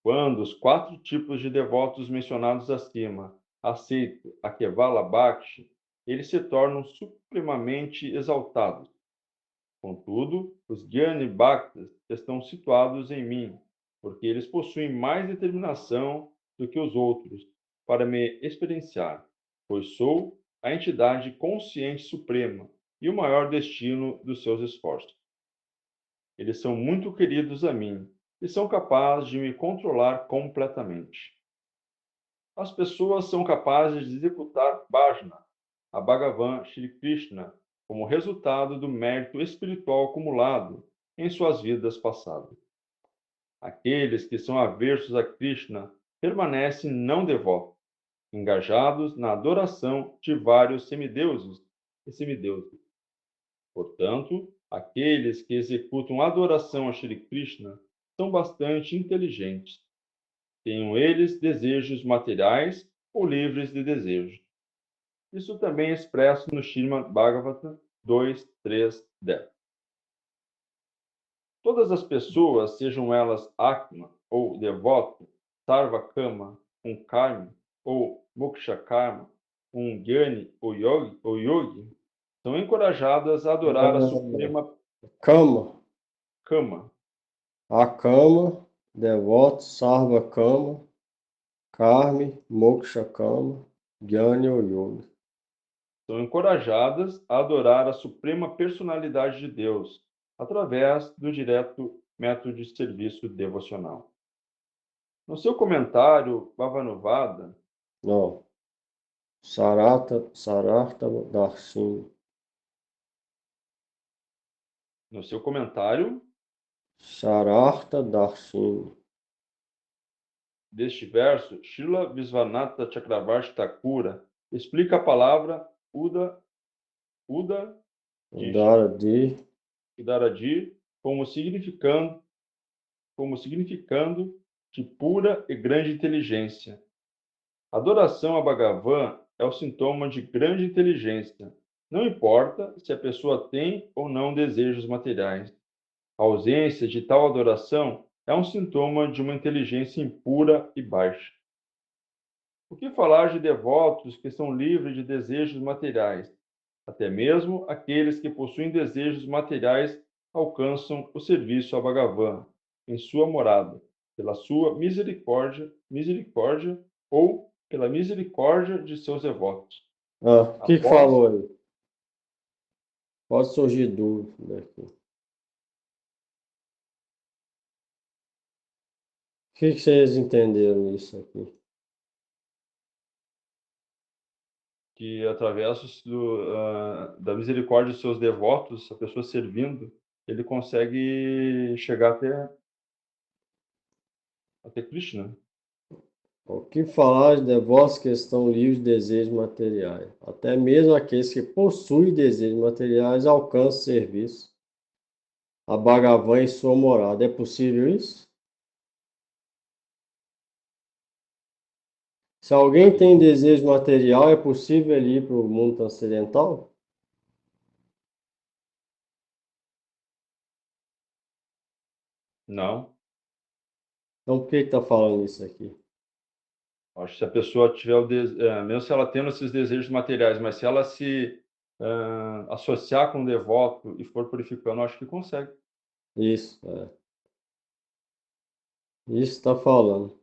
quando os 4 tipos de devotos mencionados acima aceitam a Kevala Bhakti, eles se tornam supremamente exaltados. Contudo, os Gyani Bhaktas estão situados em mim, porque eles possuem mais determinação do que os outros para me experienciar, pois sou a entidade consciente suprema e o maior destino dos seus esforços. Eles são muito queridos a mim e são capazes de me controlar completamente. As pessoas são capazes de executar bhajana, a Bhagavan Shri Krishna, como resultado do mérito espiritual acumulado em suas vidas passadas. Aqueles que são aversos a Krishna permanecem não devotos, engajados na adoração de vários semideuses e semideuses. Portanto, aqueles que executam adoração a Shri Krishna são bastante inteligentes. Tenham eles desejos materiais ou livres de desejos. Isso também é expresso no Srimad Bhagavatam 2.3.10. Todas as pessoas, sejam elas Atma ou devoto, Sarvakama, um Karma, ou Moksha Karma, um Gyani ou Yogi, são encorajadas a adorar a Suprema Kama, Kama, Akama, devoto, Sarva Kama, Karmi, Moksha Kama, Jnani ou Yogi. são encorajadas a adorar a Suprema Personalidade de Deus, através do direto método de serviço devocional. No seu comentário, Bhavanuvada, Não. Sarartha Darshini. no seu comentário Sarartha Darshini. deste verso, Srila Visvanatha Chakravarti Thakura explica a palavra Uda Udaradi como significando de pura e grande inteligência. A adoração a Bhagavan é o sintoma de grande inteligência. Não importa se a pessoa tem ou não desejos materiais. A ausência de tal adoração é um sintoma de uma inteligência impura e baixa. O que falar de devotos que são livres de desejos materiais? Até mesmo aqueles que possuem desejos materiais alcançam o serviço a Bhagavan em sua morada, pela sua misericórdia ou pela misericórdia de seus devotos. O que Após falou aí? Pode surgir dúvida aqui. O que vocês entenderam nisso aqui? que através da misericórdia dos seus devotos, a pessoa servindo, ele consegue chegar até Krishna. O que falar de devotos que estão livres de desejos materiais? Até mesmo aqueles que possuem desejos materiais alcançam serviço a Bhagavan em sua morada. É possível isso? Se alguém tem desejo material, é possível ele ir para o mundo transcendental? Não. Então por que está falando isso aqui? Acho que se a pessoa tiver mesmo se ela tendo esses desejos materiais, mas se ela se associar com um devoto e for purificando, acho que consegue. Isso, é. Isso está falando.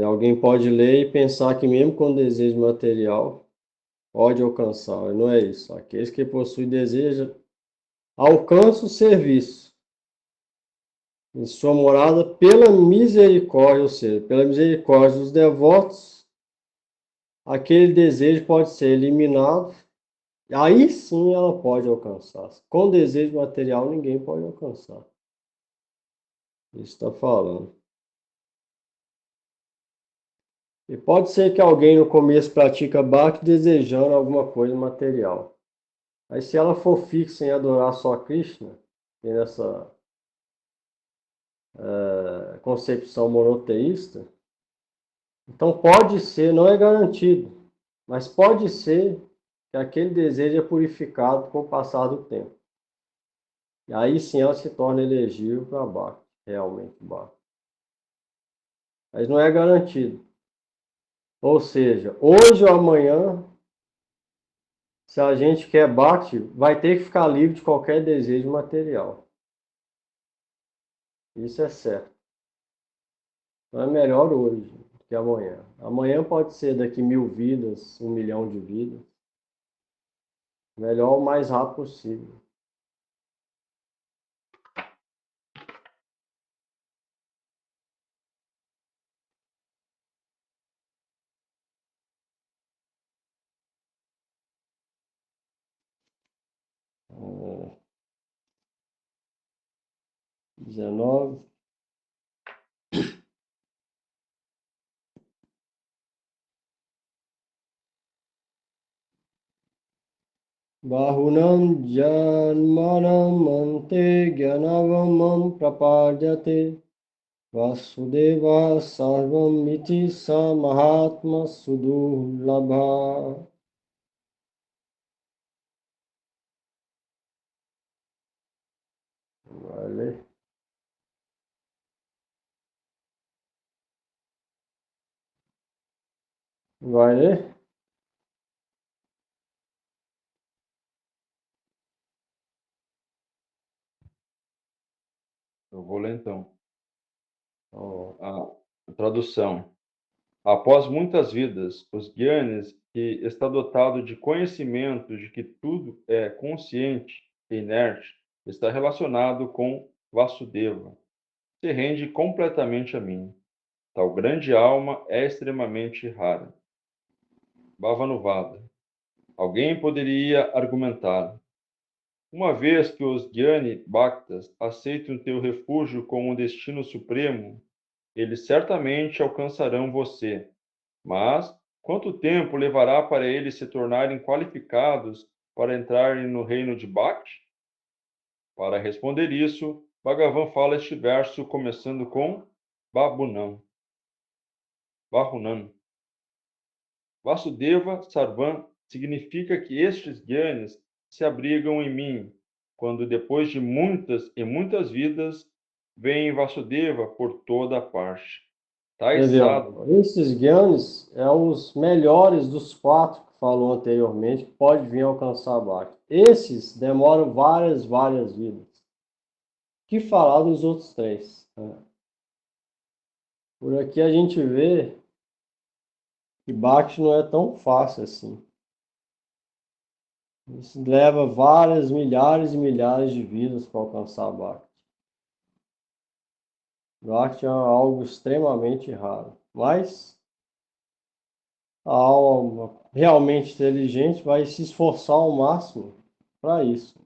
Alguém pode ler e pensar que mesmo com desejo material, pode alcançar. Mas não é isso. Aqueles que possuem desejo alcançam o serviço em sua morada pela misericórdia, ou seja, pela misericórdia dos devotos, aquele desejo pode ser eliminado. Aí sim ela pode alcançar. Com desejo material ninguém pode alcançar. Isso está falando. E pode ser que alguém no começo pratica bhakti desejando alguma coisa material. Aí se ela for fixa em adorar só Krishna, tem essa concepção monoteísta, então pode ser, não é garantido, mas pode ser que aquele desejo é purificado com o passar do tempo. E aí sim ela se torna elegível para bhakti, realmente bhakti. Mas não é garantido. Ou seja, hoje ou amanhã, se a gente quer bhakti, vai ter que ficar livre de qualquer desejo material. Isso é certo. Então é melhor hoje do que amanhã. Amanhã pode ser daqui 1000 vidas, 1 milhão de vidas. Melhor o mais rápido possível. 19. Bahunam janmanam ante gyanavamam prapadyate vasudeva sarvam iti sa mahatma sudurlabha. Vai ler. Vai ler? Eu vou ler então. Ó, A tradução. Após muitas vidas, os Gyanis, que está dotado de conhecimento de que tudo é consciente e inerte, está relacionado com Vasudeva, se rende completamente a mim. Tal grande alma é extremamente rara. Bhavanuvada. Alguém poderia argumentar: uma vez que os Gyani Bhaktas aceitam teu refúgio como um destino supremo, eles certamente alcançarão você. Mas quanto tempo levará para eles se tornarem qualificados para entrarem no reino de Bhakti? Para responder isso, Bhagavan fala este verso começando com Bahunam. Vasudeva Sarvam significa que estes Gyanis se abrigam em mim, quando depois de muitas e muitas vidas, vem Vasudeva por toda a parte. Tais sadhus, entendeu? Esses Gyanis é os melhores dos 4 que falou anteriormente, que pode vir alcançar Bhakti. Esses demoram várias vidas. Que falar dos outros 3? Né? Por aqui a gente vê que Bhakti não é tão fácil assim. Isso leva várias, milhares e milhares de vidas para alcançar Bhakti. Bhakti é algo extremamente raro. Mas a alma realmente inteligente vai se esforçar ao máximo para isso.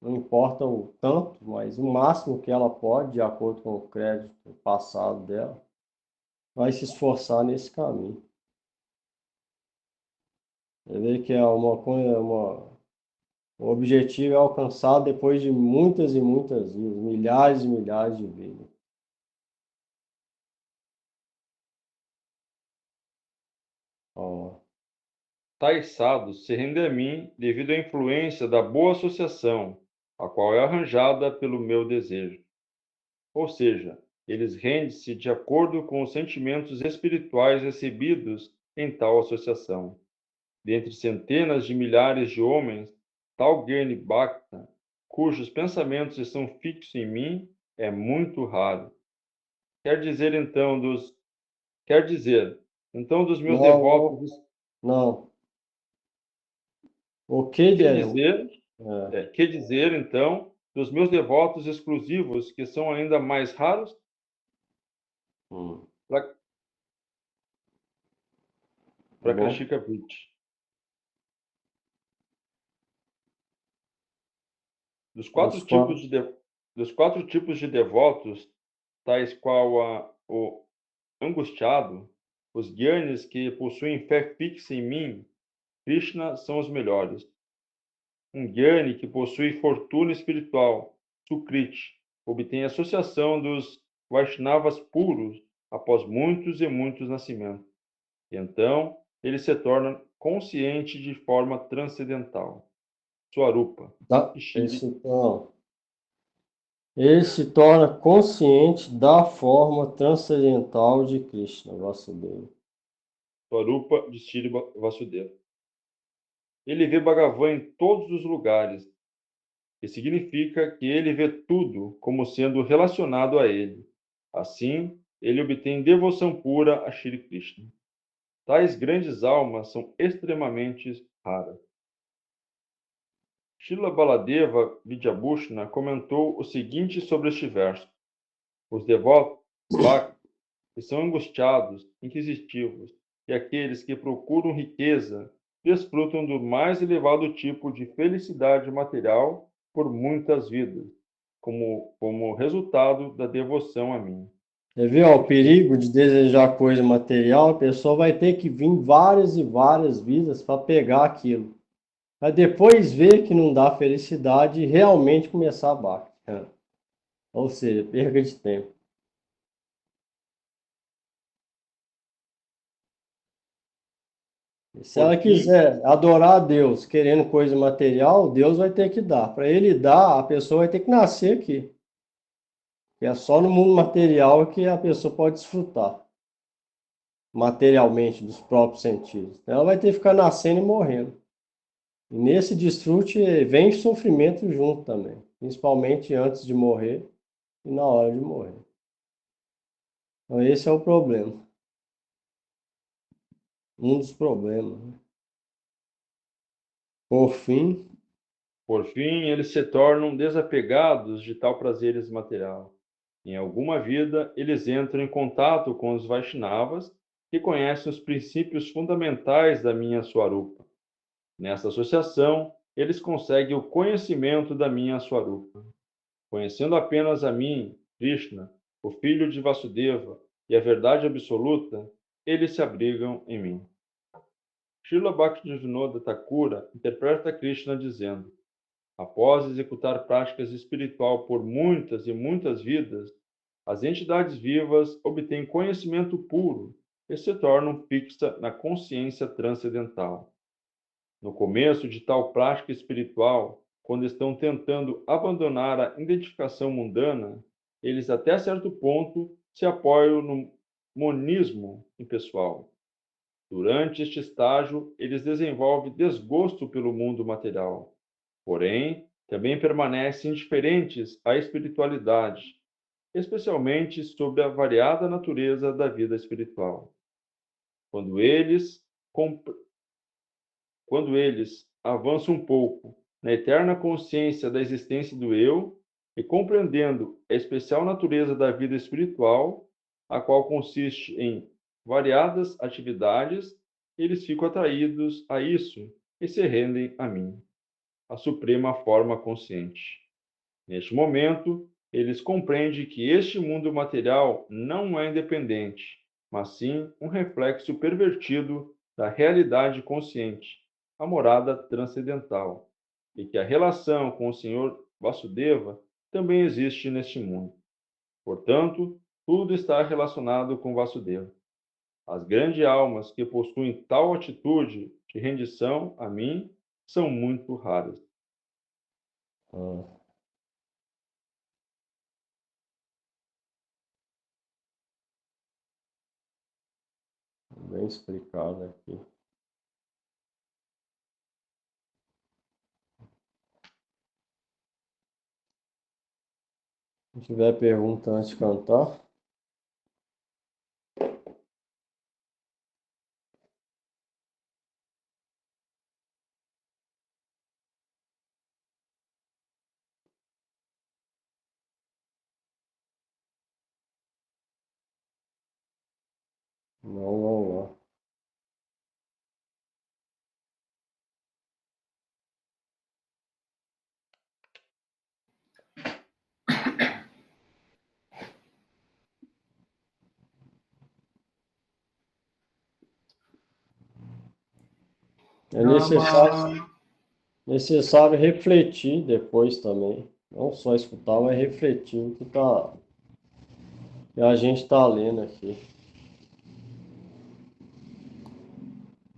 Não importa o tanto, mas o máximo que ela pode, de acordo com o crédito passado dela, vai se esforçar nesse caminho. Você vê que o objetivo é alcançado depois de muitas e muitas vidas, milhares e milhares de vidas. Ó, tais sadhus se rendem a mim devido à influência da boa associação, a qual é arranjada pelo meu desejo. Ou seja, eles rendem-se de acordo com os sentimentos espirituais recebidos em tal associação. Dentre centenas de milhares de homens, tal Gyani Bhakta, cujos pensamentos estão fixos em mim, é muito raro. Quer dizer então dos meus devotos, não. O que quer dizer então dos meus devotos exclusivos, que são ainda mais raros? Prakashika Bhit. Dos quatro tipos de devotos, tais qual o angustiado, os Gyanis que possuem fé fixa em mim, Krishna, são os melhores. Um Gyani que possui fortuna espiritual, Sukriti, obtém associação dos Vaishnavas puros após muitos e muitos nascimentos. E então, ele se torna consciente de forma transcendental. Swarupa. Ele se torna consciente da forma transcendental de Krishna, Vasudeva. Swarupa de Shri Vasudeva. Ele vê Bhagavan em todos os lugares, que significa que ele vê tudo como sendo relacionado a ele. Assim, ele obtém devoção pura a Shri Krishna. Tais grandes almas são extremamente raras. Srila Baladeva Vidyabhushana comentou o seguinte sobre este verso: os devotos Bhakti, que são angustiados, inquisitivos, e aqueles que procuram riqueza, desfrutam do mais elevado tipo de felicidade material por muitas vidas, como resultado da devoção a mim. Você viu ó, o perigo de desejar coisa material? A pessoa vai ter que vir várias e várias vidas para pegar aquilo. Para depois ver que não dá felicidade e realmente começar a Bhakti. Ou seja, perda de tempo. Se ela quiser adorar a Deus querendo coisa material, Deus vai ter que dar. Para ele dar, a pessoa vai ter que nascer aqui. Que é só no mundo material que a pessoa pode desfrutar materialmente dos próprios sentidos. Ela vai ter que ficar nascendo e morrendo. E nesse desfrute vem sofrimento junto também, principalmente antes de morrer e na hora de morrer. Então esse é o problema. Um dos problemas. Por fim, eles se tornam desapegados de tal prazeres material. Em alguma vida, eles entram em contato com os Vaishnavas, que conhecem os princípios fundamentais da minha Swarupa. Nessa associação, eles conseguem o conhecimento da minha Swarupa. Conhecendo apenas a mim, Krishna, o filho de Vasudeva, e a verdade absoluta, eles se abrigam em mim. Srila Bhaktivinoda Thakura interpreta Krishna dizendo: após executar práticas espiritual por muitas e muitas vidas, as entidades vivas obtêm conhecimento puro e se tornam fixas na consciência transcendental. No começo de tal prática espiritual, quando estão tentando abandonar a identificação mundana, eles até certo ponto se apoiam no monismo impessoal. Durante este estágio, eles desenvolvem desgosto pelo mundo material. Porém, também permanecem indiferentes à espiritualidade, especialmente sobre a variada natureza da vida espiritual. Quando eles avançam um pouco na eterna consciência da existência do eu e compreendendo a especial natureza da vida espiritual, a qual consiste em variadas atividades, eles ficam atraídos a isso e se rendem a mim, a suprema forma consciente. Neste momento, eles compreendem que este mundo material não é independente, mas sim um reflexo pervertido da realidade consciente, a morada transcendental, e que a relação com o Senhor Vasudeva também existe neste mundo. Portanto, tudo está relacionado com Vasudeva. As grandes almas que possuem tal atitude de rendição a mim são muito raras. bem explicado aqui. Se tiver pergunta antes de cantar. Não, vamos lá. É necessário refletir depois também. Não só escutar, mas refletir o que a gente está lendo aqui.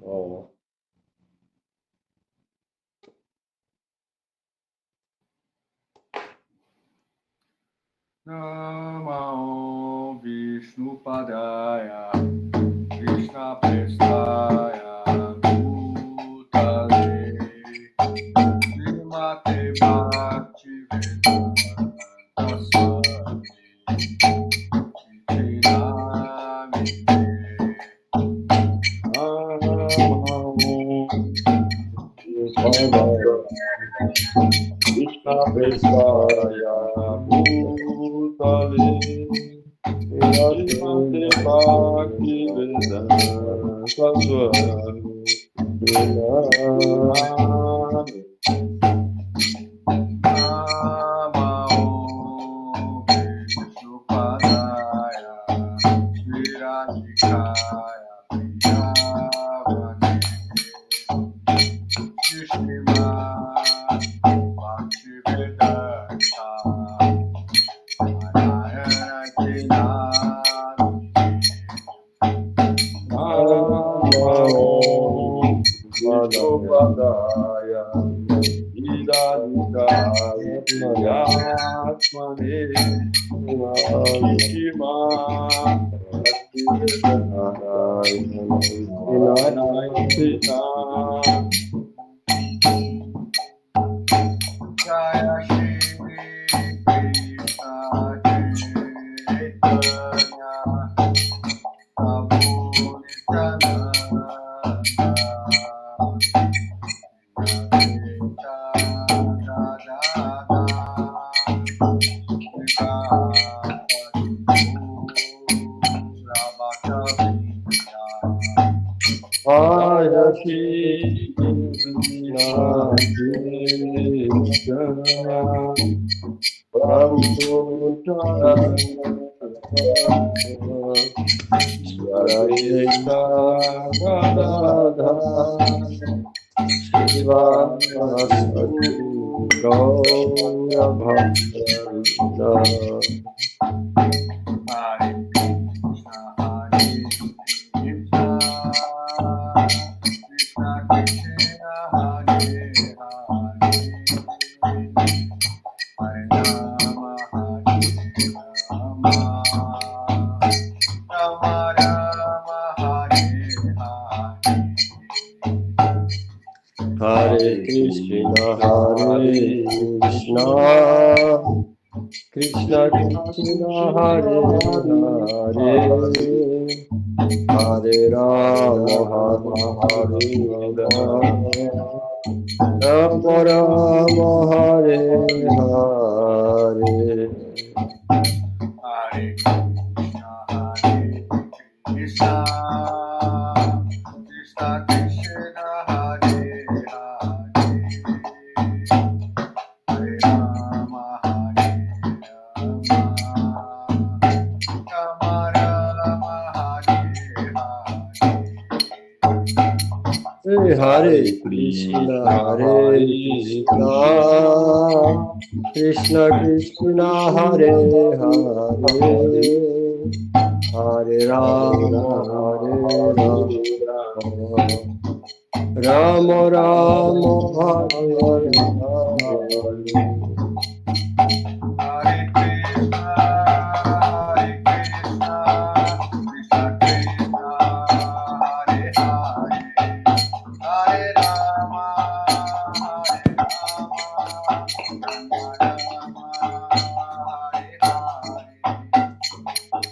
Ó. Namah Vishnu Padaya Krishna Prestaya Bhutale Srimate Bhaktivedanta Swami Chitinamite Krishna Prestaya Bhutale Srimate Bhaktivedanta Swami Hare Krishna, Krishna Krishna, Hare Hare, Hare Rama, Hare Rama, Rama Rama, Hare Hare. Hare Krishna, Hare Krishna, Krishna Krishna, Hare Hare, Hare Rama, Rama Rama, Hare Hare.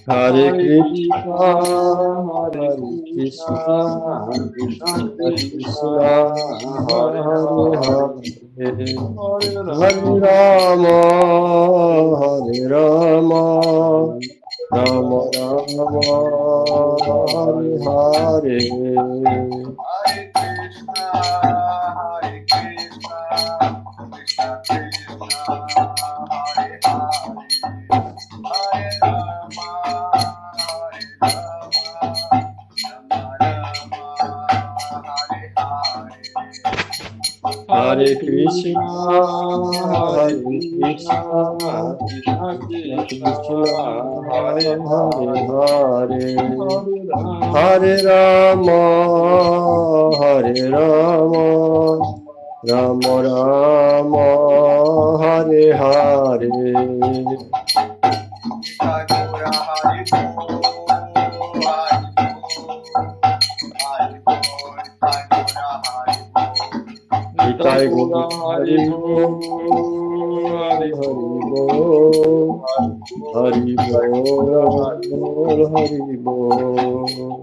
Hare Krishna, Hare Krishna, Krishna Krishna, Hare Hare, Hare Rama, Hare Rama, Rama Rama, Hare Hare. Hare Krishna, Hare Krishna, Krishna Krishna, Hare Hare, Hare Rama, Hare Rama, Rama Rama, Hare Hare. Nitai Gaur Hari Bol, Hari Bol, Hari Bol, Hari Bol.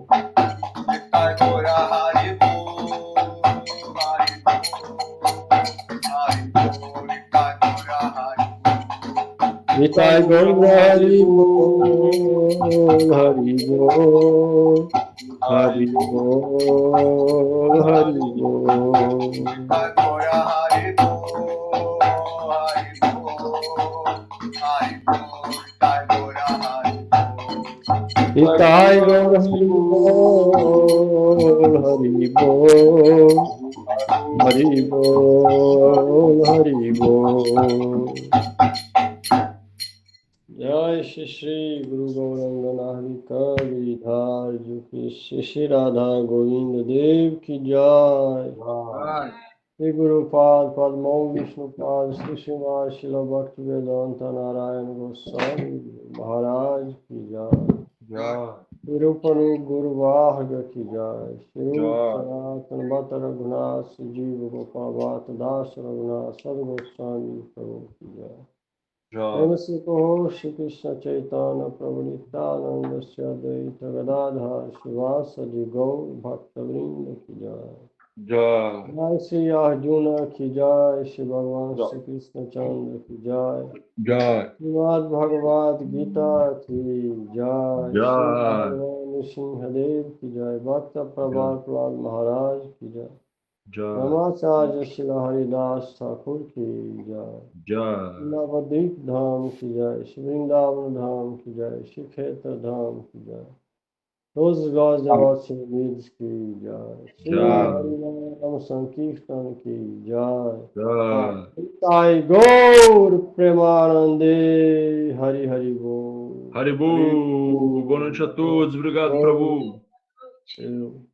Nitai Gaur Hari Bol, Hari Bol, Hari Bol, Hari Bol. Nitai Gaur Hari Bol, Hari Bol, Hari Bol, Hari Bol. Jai Shri Shri Guru Gauranga Harika Giridhar Juki Shri Shri Radha Govinda Dev Ki Jai. Shri Guru Pad Padmo Vishnu Pad Shri Srimad Srila Bhakti Vedanta Narayana Goswami Maharaj Ki Jai. Shri Rupa Rup Guru Vahaga Ki Jai. Shri Rupa Sanatana Bhatta Raghunath Jiva Gopal Bhatta Das Raghunath Sadhu Goswami Prabhu Ki Jai. Namaste Shri Krishna Chaitanya Prabhu Nityananda Shri Advaita Gadadhar Shivasadi Gaur Bhaktavrinda Ki Jai. Jai Shri Arjuna Ki Jai, Shri Bhagavan Shri Krishna Chandra Ki Jai. Srimad Bhagavad Gita Ki Jai. Shri Bhagavan Nrsimhadev Ki Jai. Bhakta Prabhupada Maharaj Ki Jai. Namacharya Shri Haridas Thakur Ki Jai. Navadvip Dham Ki Jai. Shri Vrindavan Dham Ki Jai. Shri Khetra Dham Ki Jai. Todos os gods devotos unidos Ki Jai. Shri Harinam Sankirtan Ki Jai. Nitai Gaur Premanande Hari Hari Bol. Haribu, boa noite a todos, obrigado, Prabhu. Eu.